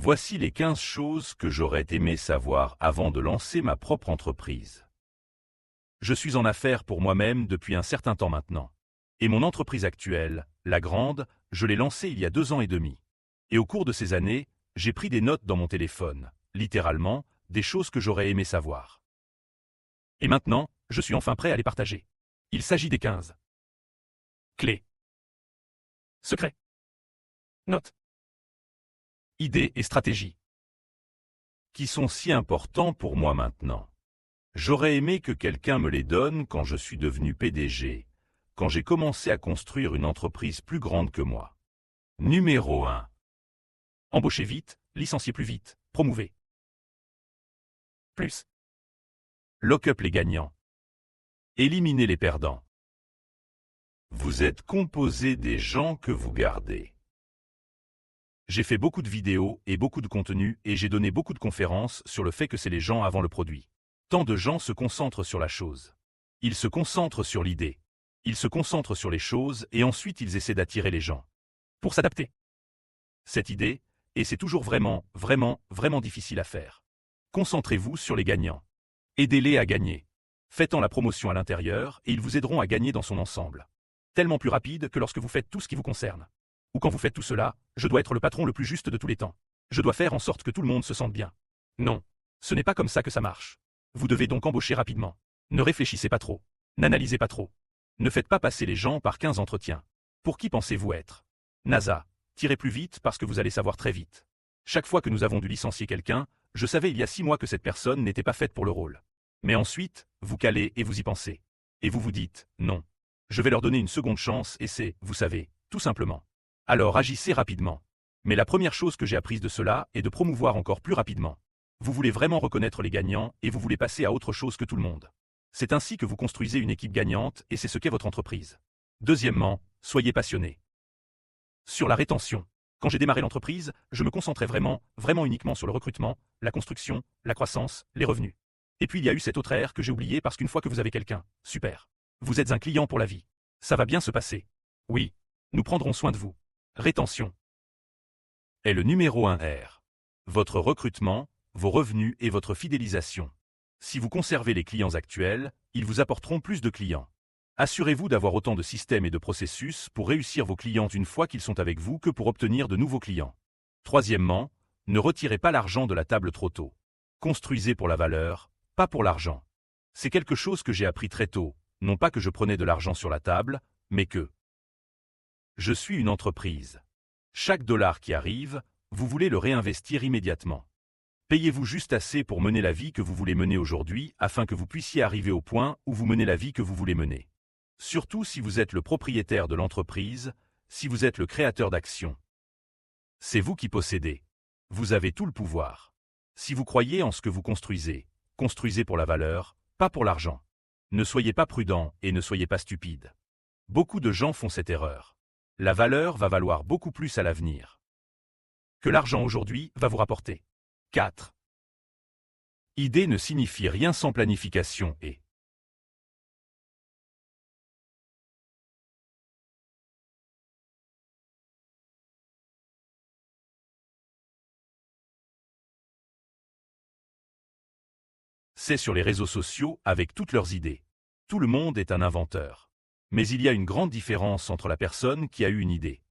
Voici les 15 choses que j'aurais aimé savoir avant de lancer ma propre entreprise. Je suis en affaires pour moi-même depuis un certain temps maintenant. Et mon entreprise actuelle, La Grande, je l'ai lancée il y a 2 ans et demi. Et au cours de ces années, j'ai pris des notes dans mon téléphone, littéralement, des choses que j'aurais aimé savoir. Et maintenant, je suis enfin prêt à les partager. Il s'agit des 15 clés, secrets, notes, idées et stratégies qui sont si importants pour moi maintenant. J'aurais aimé que quelqu'un me les donne quand je suis devenu PDG, quand j'ai commencé à construire une entreprise plus grande que moi. Numéro 1. Embauchez vite, licenciez plus vite, promouvez plus. Lock-up les gagnants. Éliminez les perdants. Vous êtes composé des gens que vous gardez. J'ai fait beaucoup de vidéos et beaucoup de contenu et j'ai donné beaucoup de conférences sur le fait que c'est les gens avant le produit. Tant de gens se concentrent sur la chose. Ils se concentrent sur l'idée. Ils se concentrent sur les choses et ensuite ils essaient d'attirer les gens. Pour s'adapter. Cette idée, et c'est toujours vraiment difficile à faire. Concentrez-vous sur les gagnants. Aidez-les à gagner. Faites-en la promotion à l'intérieur et ils vous aideront à gagner dans son ensemble. Tellement plus rapide que lorsque vous faites tout ce qui vous concerne. Ou quand vous faites tout cela, je dois être le patron le plus juste de tous les temps. Je dois faire en sorte que tout le monde se sente bien. Non. Ce n'est pas comme ça que ça marche. Vous devez donc embaucher rapidement. Ne réfléchissez pas trop. N'analysez pas trop. Ne faites pas passer les gens par 15 entretiens. Pour qui pensez-vous être? NASA. Tirez plus vite parce que vous allez savoir très vite. Chaque fois que nous avons dû licencier quelqu'un, je savais il y a 6 mois que cette personne n'était pas faite pour le rôle. Mais ensuite, vous calez et vous y pensez. Et vous vous dites, non. Je vais leur donner une seconde chance et c'est, vous savez, tout simplement. Alors agissez rapidement. Mais la première chose que j'ai apprise de cela est de promouvoir encore plus rapidement. Vous voulez vraiment reconnaître les gagnants et vous voulez passer à autre chose que tout le monde. C'est ainsi que vous construisez une équipe gagnante et c'est ce qu'est votre entreprise. Deuxièmement, soyez passionné. Sur la rétention. Quand j'ai démarré l'entreprise, je me concentrais vraiment uniquement sur le recrutement, la construction, la croissance, les revenus. Et puis il y a eu cette autre ère que j'ai oubliée parce qu'une fois que vous avez quelqu'un, super. Vous êtes un client pour la vie. Ça va bien se passer. Oui. Nous prendrons soin de vous. Rétention est le numéro 1 R. Votre recrutement, vos revenus et votre fidélisation. Si vous conservez les clients actuels, ils vous apporteront plus de clients. Assurez-vous d'avoir autant de systèmes et de processus pour réussir vos clients une fois qu'ils sont avec vous que pour obtenir de nouveaux clients. Troisièmement, ne retirez pas l'argent de la table trop tôt. Construisez pour la valeur, pas pour l'argent. C'est quelque chose que j'ai appris très tôt, non pas que je prenais de l'argent sur la table, mais que je suis une entreprise. Chaque dollar qui arrive, vous voulez le réinvestir immédiatement. Payez-vous juste assez pour mener la vie que vous voulez mener aujourd'hui afin que vous puissiez arriver au point où vous menez la vie que vous voulez mener. Surtout si vous êtes le propriétaire de l'entreprise, si vous êtes le créateur d'actions. C'est vous qui possédez. Vous avez tout le pouvoir. Si vous croyez en ce que vous construisez, construisez pour la valeur, pas pour l'argent. Ne soyez pas prudent et ne soyez pas stupide. Beaucoup de gens font cette erreur. La valeur va valoir beaucoup plus à l'avenir que l'argent aujourd'hui va vous rapporter. 4. Idée ne signifie rien sans planification et c'est sur les réseaux sociaux avec toutes leurs idées. Tout le monde est un inventeur. Mais il y a une grande différence entre la personne qui a eu une idée.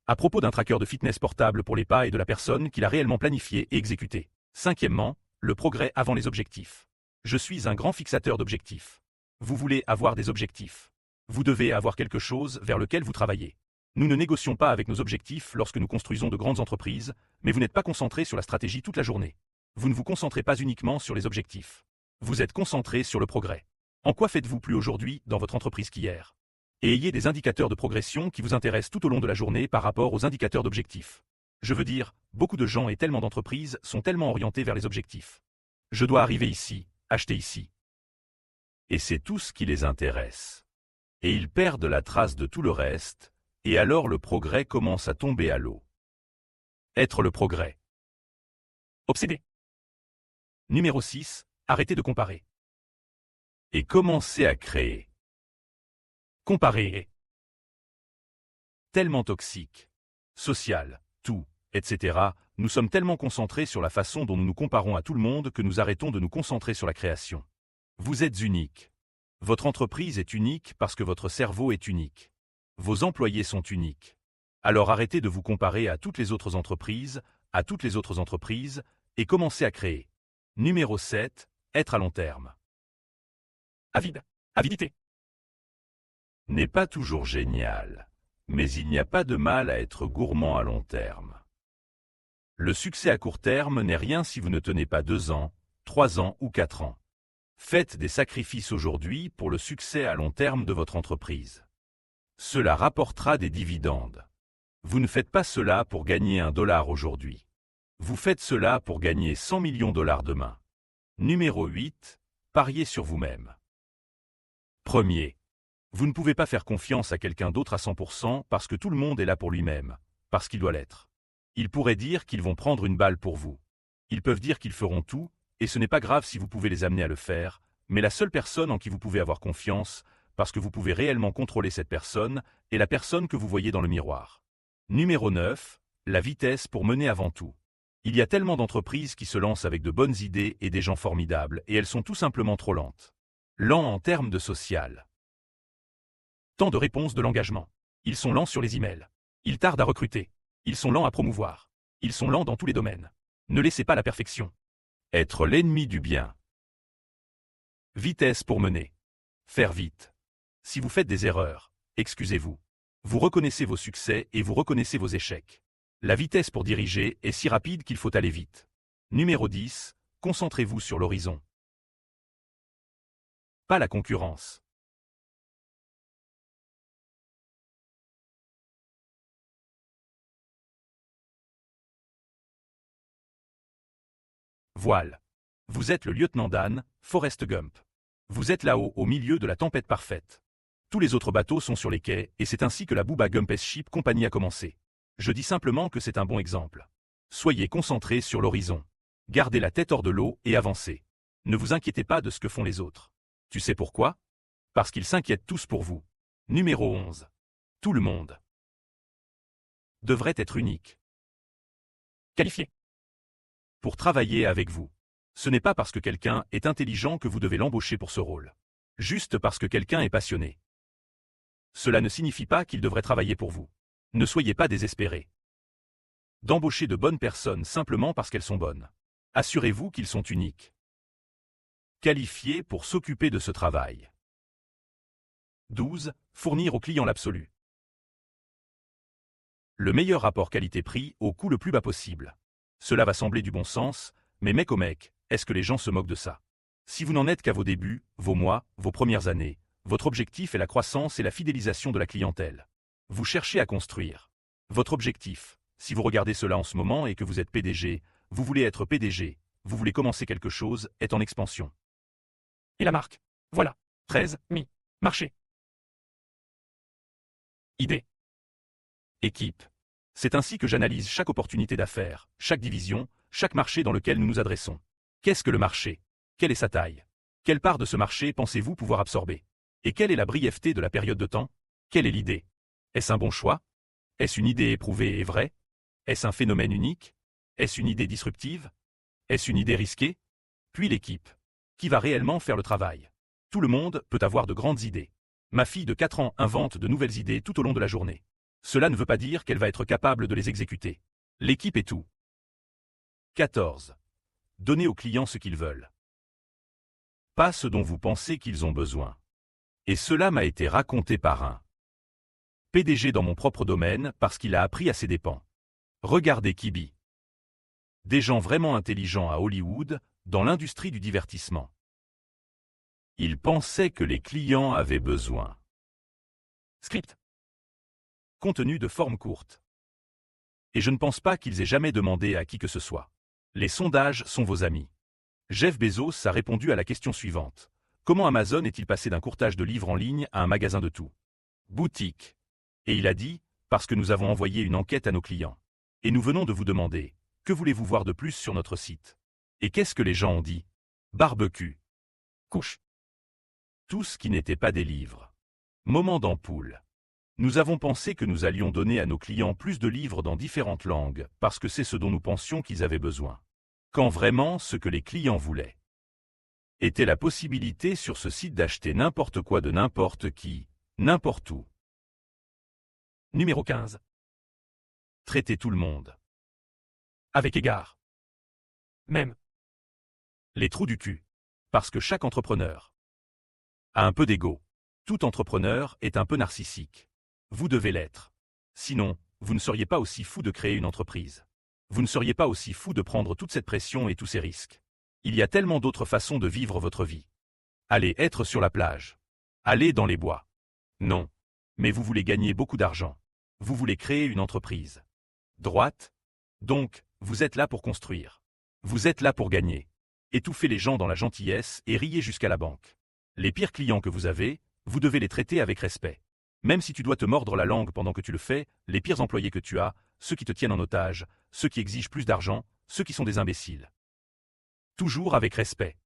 À propos d'un tracker de fitness portable pour les pas et de la personne qui l'a réellement planifié et exécuté. Cinquièmement, le progrès avant les objectifs. Je suis un grand fixateur d'objectifs. Vous voulez avoir des objectifs. Vous devez avoir quelque chose vers lequel vous travaillez. Nous ne négocions pas avec nos objectifs lorsque nous construisons de grandes entreprises, mais vous n'êtes pas concentré sur la stratégie toute la journée. Vous ne vous concentrez pas uniquement sur les objectifs. Vous êtes concentré sur le progrès. En quoi faites-vous plus aujourd'hui dans votre entreprise qu'hier? Et ayez des indicateurs de progression qui vous intéressent tout au long de la journée par rapport aux indicateurs d'objectifs. Je veux dire, beaucoup de gens et tellement d'entreprises sont tellement orientés vers les objectifs. Je dois arriver ici, acheter ici. Et c'est tout ce qui les intéresse. Et ils perdent la trace de tout le reste, et alors le progrès commence à tomber à l'eau. Être le progrès. Obsédé. Numéro 6, arrêtez de comparer. Et commencez à créer. Comparer est tellement toxique, social, tout, etc. Nous sommes tellement concentrés sur la façon dont nous nous comparons à tout le monde que nous arrêtons de nous concentrer sur la création. Vous êtes unique. Votre entreprise est unique parce que votre cerveau est unique. Vos employés sont uniques. Alors arrêtez de vous comparer à toutes les autres entreprises, et commencez à créer. Numéro 7, être à long terme. Avide. Avidité. N'est pas toujours génial, mais il n'y a pas de mal à être gourmand à long terme. Le succès à court terme n'est rien si vous ne tenez pas 2 ans, 3 ans ou 4 ans. Faites des sacrifices aujourd'hui pour le succès à long terme de votre entreprise. Cela rapportera des dividendes. Vous ne faites pas cela pour gagner $1 aujourd'hui. Vous faites cela pour gagner 100 millions de dollars demain. Numéro 8, pariez sur vous-même. Premier. Vous ne pouvez pas faire confiance à quelqu'un d'autre à 100% parce que tout le monde est là pour lui-même, parce qu'il doit l'être. Ils pourraient dire qu'ils vont prendre une balle pour vous. Ils peuvent dire qu'ils feront tout, et ce n'est pas grave si vous pouvez les amener à le faire, mais la seule personne en qui vous pouvez avoir confiance, parce que vous pouvez réellement contrôler cette personne, est la personne que vous voyez dans le miroir. Numéro 9, la vitesse pour mener avant tout. Il y a tellement d'entreprises qui se lancent avec de bonnes idées et des gens formidables, et elles sont tout simplement trop lentes. Lents en termes de social. Temps de réponse de l'engagement. Ils sont lents sur les emails. Ils tardent à recruter. Ils sont lents à promouvoir. Ils sont lents dans tous les domaines. Ne laissez pas la perfection être l'ennemi du bien. Vitesse pour mener. Faire vite. Si vous faites des erreurs, excusez-vous. Vous reconnaissez vos succès et vous reconnaissez vos échecs. La vitesse pour diriger est si rapide qu'il faut aller vite. Numéro 10, concentrez-vous sur l'horizon. Pas la concurrence. Voile. Vous êtes le lieutenant Dan, Forrest Gump. Vous êtes là-haut au milieu de la tempête parfaite. Tous les autres bateaux sont sur les quais et c'est ainsi que la Bubba Gump Ship Company a commencé. Je dis simplement que c'est un bon exemple. Soyez concentrés sur l'horizon. Gardez la tête hors de l'eau et avancez. Ne vous inquiétez pas de ce que font les autres. Tu sais pourquoi? Parce qu'ils s'inquiètent tous pour vous. Numéro 11. Tout le monde devrait être unique. Qualifié pour travailler avec vous. Ce n'est pas parce que quelqu'un est intelligent que vous devez l'embaucher pour ce rôle. Juste parce que quelqu'un est passionné. Cela ne signifie pas qu'il devrait travailler pour vous. Ne soyez pas désespérés d'embaucher de bonnes personnes simplement parce qu'elles sont bonnes. Assurez-vous qu'ils sont uniques. Qualifiés pour s'occuper de ce travail. 12. Fournir au client l'absolu. Le meilleur rapport qualité-prix au coût le plus bas possible. Cela va sembler du bon sens, mais mec au mec, est-ce que les gens se moquent de ça? Si vous n'en êtes qu'à vos débuts, vos mois, vos premières années, votre objectif est la croissance et la fidélisation de la clientèle. Vous cherchez à construire. Votre objectif, si vous regardez cela en ce moment et que vous êtes PDG, vous voulez être PDG, vous voulez commencer quelque chose, est en expansion. Et la marque? Voilà. 13, mi. Marché. Idée. Équipe. C'est ainsi que j'analyse chaque opportunité d'affaires, chaque division, chaque marché dans lequel nous nous adressons. Qu'est-ce que le marché? Quelle est sa taille? Quelle part de ce marché pensez-vous pouvoir absorber? Et quelle est la brièveté de la période de temps? Quelle est l'idée? Est-ce un bon choix? Est-ce une idée éprouvée et vraie? Est-ce un phénomène unique? Est-ce une idée disruptive? Est-ce une idée risquée? Puis l'équipe. Qui va réellement faire le travail? Tout le monde peut avoir de grandes idées. Ma fille de 4 ans invente de nouvelles idées tout au long de la journée. Cela ne veut pas dire qu'elle va être capable de les exécuter. L'équipe est tout. 14. Donnez aux clients ce qu'ils veulent. Pas ce dont vous pensez qu'ils ont besoin. Et cela m'a été raconté par un PDG dans mon propre domaine parce qu'il a appris à ses dépens. Regardez Kibi. Des gens vraiment intelligents à Hollywood, dans l'industrie du divertissement. Ils pensaient que les clients avaient besoin. Script. Contenu de forme courte. Et je ne pense pas qu'ils aient jamais demandé à qui que ce soit. Les sondages sont vos amis. Jeff Bezos a répondu à la question suivante. Comment Amazon est-il passé d'un courtage de livres en ligne à un magasin de tout? Boutique. Et il a dit, parce que nous avons envoyé une enquête à nos clients. Et nous venons de vous demander, que voulez-vous voir de plus sur notre site? Et qu'est-ce que les gens ont dit? Barbecue. Couche. Tout ce qui n'était pas des livres. Moment d'ampoule. Nous avons pensé que nous allions donner à nos clients plus de livres dans différentes langues, parce que c'est ce dont nous pensions qu'ils avaient besoin. Quand vraiment ce que les clients voulaient était la possibilité sur ce site d'acheter n'importe quoi de n'importe qui, n'importe où. Numéro 15. Traiter tout le monde Avec égard. Même. les trous du cul. Parce que chaque entrepreneur a un peu d'ego. Tout entrepreneur est un peu narcissique. Vous devez l'être. Sinon, vous ne seriez pas aussi fou de créer une entreprise. Vous ne seriez pas aussi fou de prendre toute cette pression et tous ces risques. Il y a tellement d'autres façons de vivre votre vie. Allez être sur la plage. Allez dans les bois. Non. Mais vous voulez gagner beaucoup d'argent. Vous voulez créer une entreprise. Droite. Donc, vous êtes là pour construire. Vous êtes là pour gagner. Étouffez les gens dans la gentillesse et riez jusqu'à la banque. Les pires clients que vous avez, vous devez les traiter avec respect. Même si tu dois te mordre la langue pendant que tu le fais, les pires employés que tu as, ceux qui te tiennent en otage, ceux qui exigent plus d'argent, ceux qui sont des imbéciles. Toujours avec respect.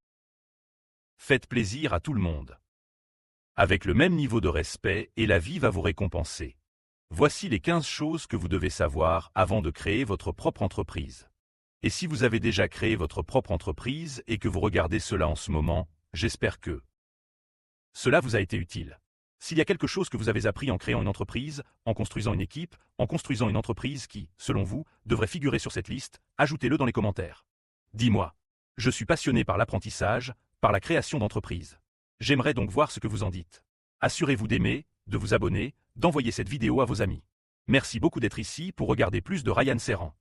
Faites plaisir à tout le monde. Avec le même niveau de respect et la vie va vous récompenser. Voici les 15 choses que vous devez savoir avant de créer votre propre entreprise. Et si vous avez déjà créé votre propre entreprise et que vous regardez cela en ce moment, j'espère que cela vous a été utile. S'il y a quelque chose que vous avez appris en créant une entreprise, en construisant une équipe, en construisant une entreprise qui, selon vous, devrait figurer sur cette liste, ajoutez-le dans les commentaires. Dis-moi. Je suis passionné par l'apprentissage, par la création d'entreprises. J'aimerais donc voir ce que vous en dites. Assurez-vous d'aimer, de vous abonner, d'envoyer cette vidéo à vos amis. Merci beaucoup d'être ici pour regarder plus de Ryan Serrant.